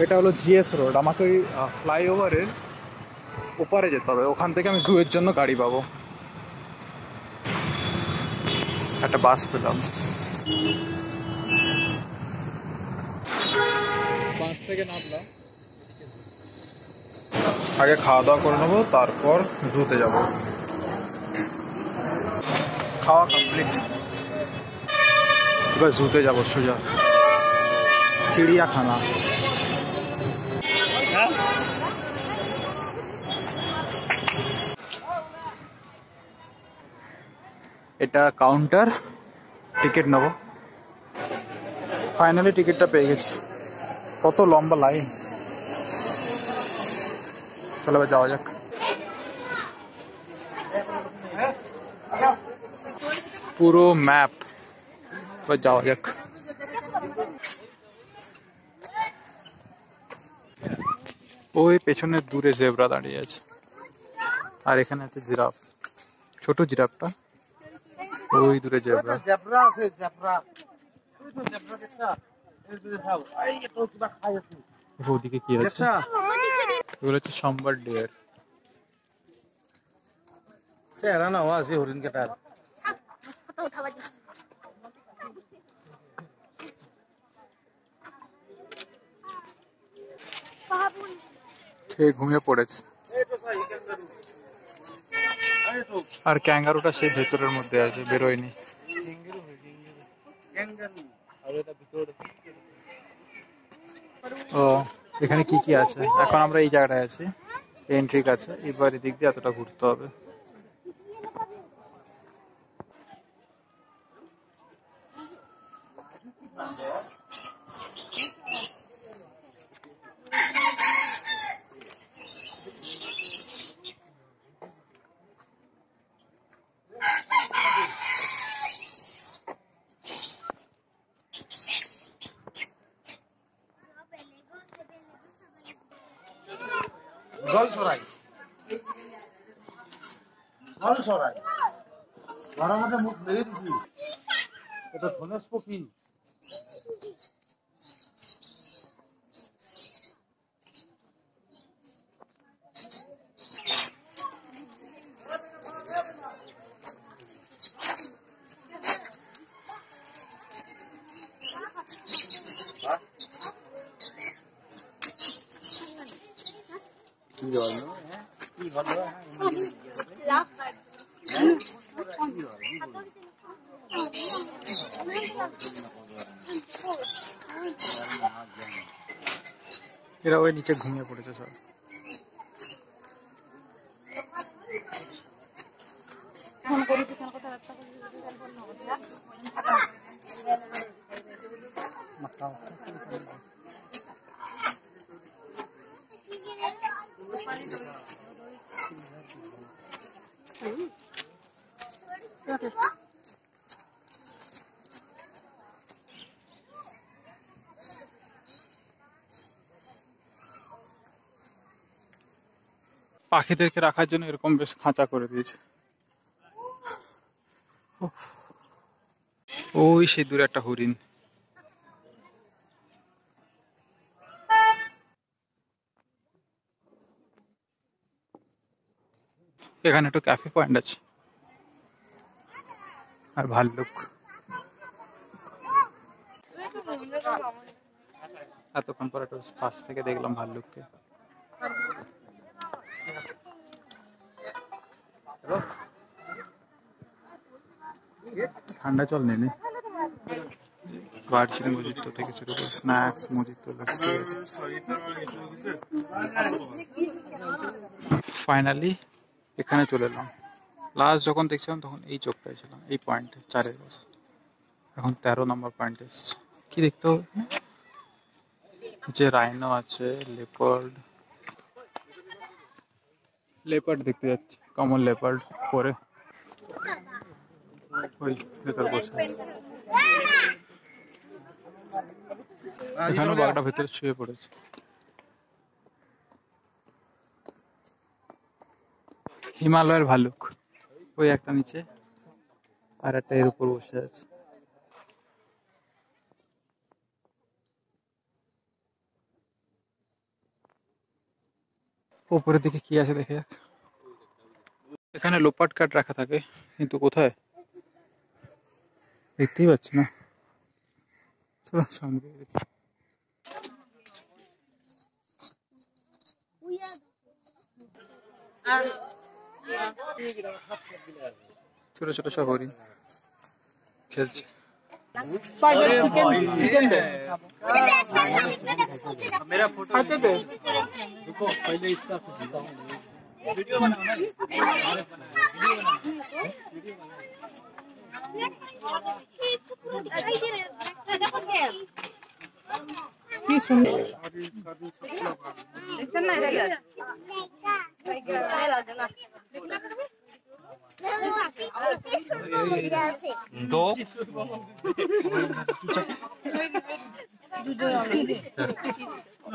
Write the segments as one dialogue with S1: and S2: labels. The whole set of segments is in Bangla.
S1: এটা হলো জিএস রোড। আমাকে ওই ফ্লাইওভারের ওপারে যেতে হবে, ওখান থেকে আমি জুয়ের জন্য গাড়ি পাবো। একটা বাস পেলাম, বাস থেকে নামলাম। আগে খাওয়া দাওয়া করে নেবো, তারপর জুতে যাব। খাওয়া কমপ্লিট, এবার জুতে যাবো সোজা। চিড়িয়াখানা। এটা কাউন্টার, টিকিট নেবো। ফাইনালি টিকিটটা পেয়ে গেছি। কত লম্বা লাইন। চলো এবার যাওয়া যাক। পুরো ম্যাপ, এবার যাওয়া যাক। ওই পেছনে দূরে জেব্রা দাঁড়িয়ে আছে, আর এখানে আছে জিরাফ, ছোট জিরাফটা। ওই দূরে জেব্রা। ওদিকে কি আছে? এগুলো হচ্ছে সম্বার ডিয়ার। হরিণ কাটার খেয়ে ঘুমিয়ে পড়েছে। আর ক্যাঙ্গারুটা সেই ভেতরের মধ্যে আছে, বেরোয়নি। ও এখানে কি কি আছে? এখন আমরা এই জায়গাটায় আছি, এন্ট্রি আছে। এবার এদিক দিয়ে এতটা ঘুরতে হবে।
S2: গলসরাই গলসরাই ঘরের মধ্যে মুখ লেগে দিছি। এটা ধনেশ পক্ষী।
S1: এরা ওই নিচে ঘুমিয়ে পড়েছে সব। পাখিদেরকে রাখার জন্য এরকম বেশ খাঁচা করে দিয়েছে। ওই সেই দূরে একটা হরিণ। এখানে একটু ক্যাফে পয়েন্ট আছে, আর ভাল্লুক। এতক্ষণ পর একটু পাশ থেকে দেখলাম ভাল্লুককে। ঠান্ডা জল নেই, ভার্জিন মজিতো থেকে শুরু করে স্ন্যাক্স, মজিতো, লস্যি আছে। ফাইনালি এখানে চলে এলাম। লাস্ট যখন দেখছিলাম তখন এই চোখটায় ছিলাম, এই পয়েন্টে 4-এর কাছে। এখন 13 নম্বর পয়েন্টে এসছে। কি দেখতে হবে? যে রাইনো আছে, লেপার্ড। লেপার্ড দেখতে যাচ্ছি, কমন লেপার্ড পরে ওই ভেতর বসে। এখানেও বাঘটা ভেতরে শুয়ে পড়েছে। হিমালয়ের ভালুক ওই একটা নিচে, আর একটা এর উপর বসে আছে। উপরের দিকে কি আছে দেখে যাক। এখানে লোপাট কাঠ রাখা থাকে, কিন্তু কোথায় দেখতেই পাচ্ছি না। চলো সামনে দিকে দেখি। ছোট ছোট সব হরিণ খেলছে।
S2: मेरा फोटो रुको, पहले इसका वीडियो बनाना है।
S1: কি সুন্দর।
S2: दो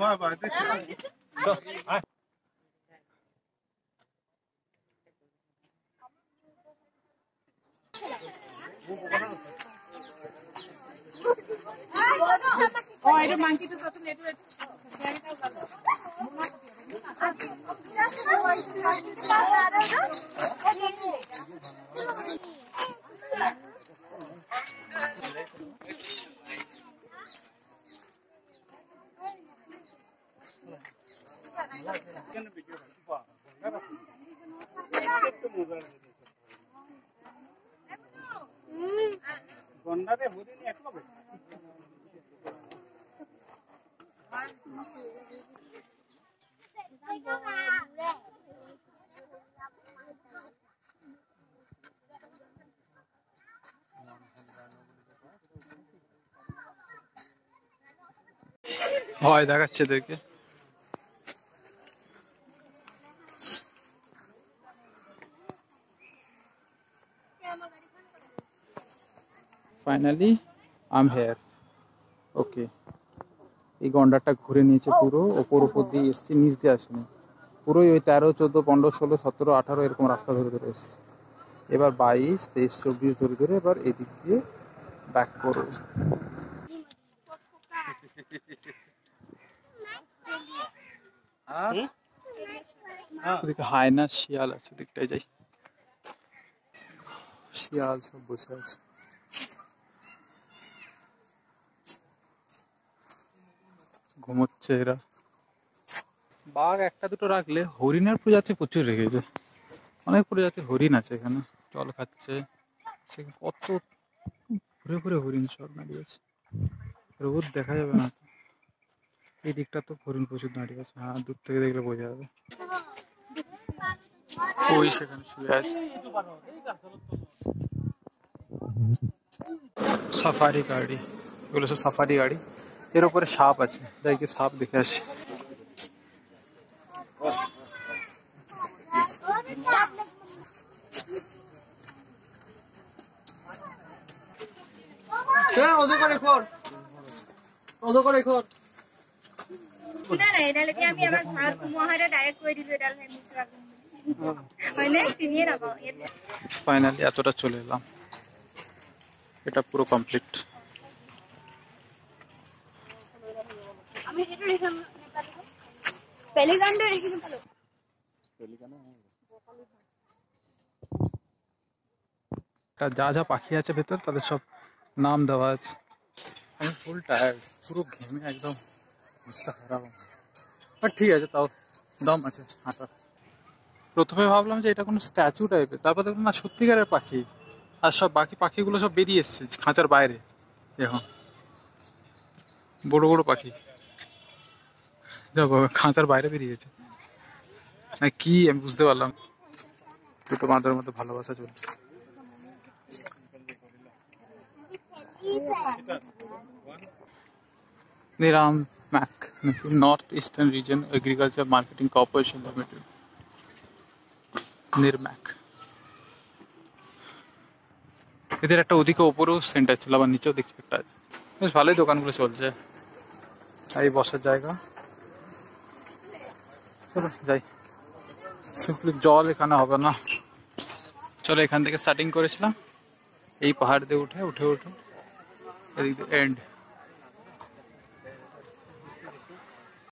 S2: बाय बाय গন্ডারে হরিণ একলো
S1: ভয় দেখাচ্ছে দেখে। Finally I am here. Okay, এই গন্ডারটা ঘুরে নিয়েছে পুরো, উপর দিয়ে এসছে, নিচ দিয়ে আসেনি, পুরোই ওই 13, 14, 15, 16, 17, 18 এরকম রাস্তা ধরে ধরে এসছে। এবার 22, 23, 24 ধরে ধরে এবার এদিক দিয়ে ব্যাক করো। ওদিকে হায়না শিয়াল আছে, দিকটাই যাই। শিয়াল সব বসে আছে। ঘুমোচ্ছে এরা। বাঘ একটা দুটো রাখলে, হরিণের প্রজাতি প্রচুর রেখেছে, অনেক প্রজাতির হরিণ আছে এখানে, জল খাচ্ছে। সেখানে কত ঘুরে ঘুরে হরিণ সব দাঁড়িয়ে আছে, রোদ দেখা যাবে না। এই দিকটা তো হরিণ প্রচুর দাঁড়িয়ে আছে, হ্যাঁ দূর থেকে দেখলে বোঝা যাবে। ওই সেখানে শুয়ে আছে। সাফারি গাড়ি, এগুলো সব সাফারি গাড়ি। এর উপরে সাপ আছে, যাই কি সাপ দেখে আসি। ফাইনালি এতটা চলে এলাম, এটা পুরো কমপ্লিট। যা যা পাখি আছে ভেতর তাদের সব নাম দেওয়া আছে। আমি ফুল টায়ার্ড, পুরো ঘেমে একদম অবস্থা খারাপ, বাট ঠিক আছে, তাও দম আছে হাঁটার। প্রথমে ভাবলাম যে এটা কোনো স্ট্যাচু টাইপের, তারপর দেখলাম না সত্যিকারের পাখি। আর সব বাকি পাখিগুলো সব বেরিয়ে এসছে খাঁচার বাইরে, এখন বড় বড় পাখি খাঁচার বাইরে বেরিয়েছে না কি আমি বুঝতে পারলাম। দুটো মাদের মধ্যে ভালোবাসা চলছে। নিরাম ম্যাক নাকি, north eastern region agriculture marketing corporation limited, NERAMAC. এদের একটা ওদিকে ওপরেও সেন্টার ছিল, আবার নিচেও দেখি একটা আছে। বেশ ভালোই দোকানগুলো চলছে, এই বসার জায়গা। চলো যাই, সিম্পলি জল এখানে হবে না। চলো এখান থেকে স্টার্টিং করেছিলাম, এই পাহাড় দিয়ে উঠে উঠে উঠে এদিক দিয়ে এন্ড।